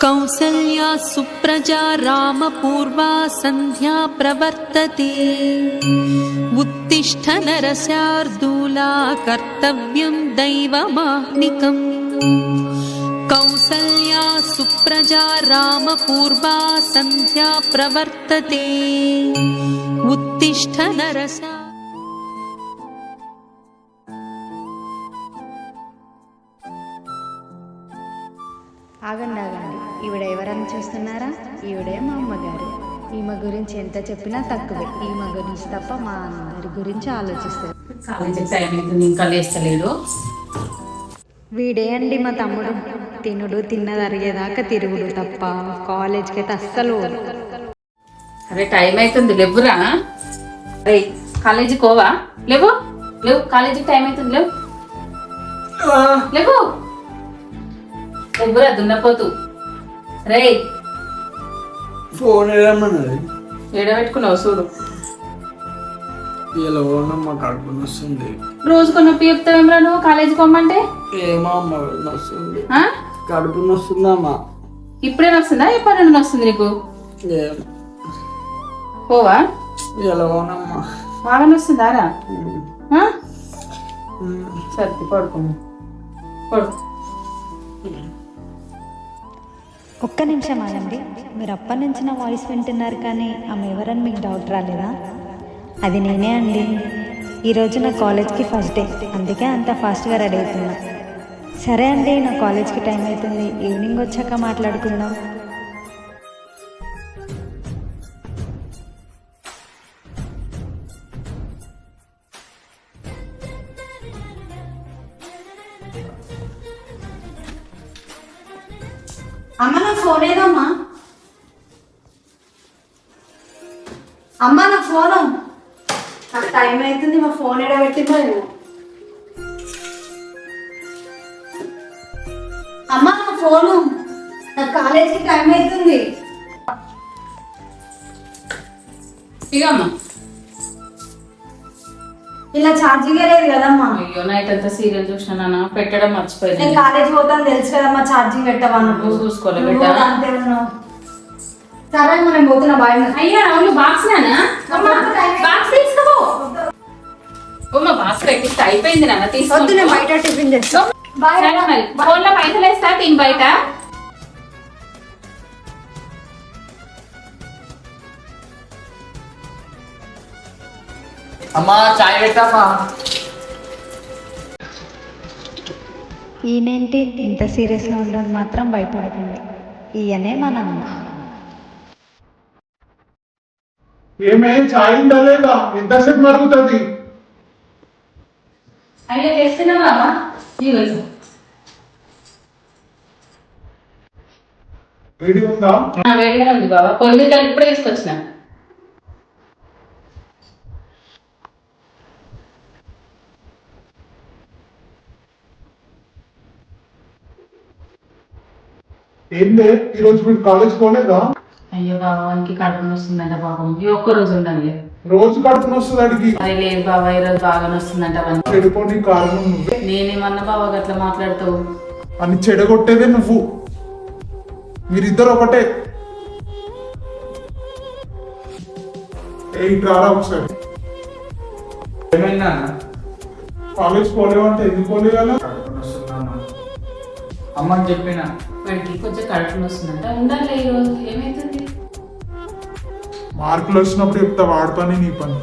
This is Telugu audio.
कौसल्या सुप्रजा रामपूर्वा सन्ध्या प्रवर्तते उत्तिष्ठ नरशार्दूला कर्तव्यं दैवमाह्निकम् कौसल्या सुप्रजा रामपूर्वा सन्ध्या प्रवर्तते उत्तिष्ठ नरशा ఆగండి ఈవిడ ఎవరని చూస్తున్నారా? ఈవిడే మా అమ్మగారు. ఈమె గురించి ఎంత చెప్పినా తక్కువే. ఈమె గురించి తప్ప మా అందరి గురించి ఆలోచిస్తారు. వీడే అండి మా తమ్ముడు. తినుడు తిన్నది అరిగేదాకా తిరుగుడు తప్ప కాలేజ్కి అయితే అస్సలు. అరే టైం అవుతుంది లేవురా. అరే కాలేజీకి పోవా? లేవు లేవు, కాలేజీకి టైం అవుతుంది. లేవు లేవు ఎవ్వరా దున్నపోతు. రే ఫోన్ ఏడబెట్టుకున్నావు చూడు. కడుపు వస్తుంది. రోజుకు నొప్పి చెప్తావేమరా నువ్వు కాలేజీకి పోమ్మంటే? ఏమో అమ్మ వస్తుంది, కడుపు వస్తుందమ్మా. ఇప్పుడే వస్తుందా? ఎప్పటి నుండి వస్తుంది నీకు? పోవా? ఎలాగోనమ్మా బాగా వస్తుందా రా? సర్ది పడుకో పడు. ఒక్క నిమిషం ఆగండి. మీరు అప్పటి నుంచి నా వాయిస్ వింటున్నారు, కానీ ఆమె ఎవరని మీకు డౌట్ రాలేదా? అది నేనే అండి. ఈరోజు నా కాలేజ్కి ఫస్ట్ డే, అందుకే అంత ఫాస్ట్గా రెడీ అవుతున్నా. సరే అండి, నా కాలేజ్కి టైం అవుతుంది. ఈవినింగ్ వచ్చాక మాట్లాడుకుందాం. అమ్మ నా ఫోన్ ఏదమ్మా? అమ్మ నా ఫోను. నాకు టైం అవుతుంది, మా ఫోన్ ఎడబెట్టిందో ఏమో. అమ్మ నా ఫోను, నాకు కాలేజీకి టైం అవుతుంది. ఇగమ్మా ఇలా ఛార్జింగ్ లేదు కదమ్మా. అయ్యో నైట్ అంతా సీరియల్ చూసినా పెట్టడం మర్చిపోయింది. నేను కాలేజ్ పోతాను తెలుసు కదమ్మా, ఛార్జింగ్ పెట్టవా? నువ్వు చూసుకోలే అంతే ఉన్నావు. సరే అమ్మా, నేను పోతున్నా. బాయ్. అయ్యా అవును, బాక్స్ బాక్స్ తీసుకో. బాక్స్ పెట్టిస్తే అయిపోయింది నాన్న. తీసుకొద్దు, నేను బయట టిఫిన్ చేస్తా. మరి ఫోన్లో పైసలు వేస్తా, తిని బయట. అమ్మా చాయ్ పెట్టామా. ఈయనేంటి ఇంత సీరియస్గా ఉండడం మాత్రం భయపడకండి. ఈయనే మన అమ్మ. ఏమే చాయ్ ఉందా లేదా? ఎంతసేపు మరుగుతుంది? అయ్యా చేస్తున్నావా? వేడి ఉందా? వేడిగా ఉంది బాబా. పొద్దున్న కలిపి ఇప్పుడే తీసుకొచ్చిన. ఏందే ఈరోజు మీరు కాలేజ్ పోలేదా? అయ్యో బాబా, వానికి కడుపు వస్తుందంట పాపం. ఈ ఒక్క రోజు ఉండండి. రోజు కడుపు వస్తుంది అడిగి. అది లేదు బాబా, ఈ రోజు బాగా వస్తుందంట. చెడిపోని కారణం నువ్వే. నేనేమన్నా బాబా గట్లా మాట్లాడతావు? అని చెడగొట్టేదే నువ్వు. మీరిద్దరు ఒకటే. రారా ఒకసారి. ఏమైనా కాలేజ్ పోలేవంటే ఎందుకు పోలేవాళ్ళ? అమ్మకి చెప్పిన వాడికి కొంచెం కడుపు వస్తుందంట. ఉండాలి ఈ రోజు. ఏమైతుంది? మార్కులు వచ్చినప్పుడు చెప్తా, వాడి పని నీ పని.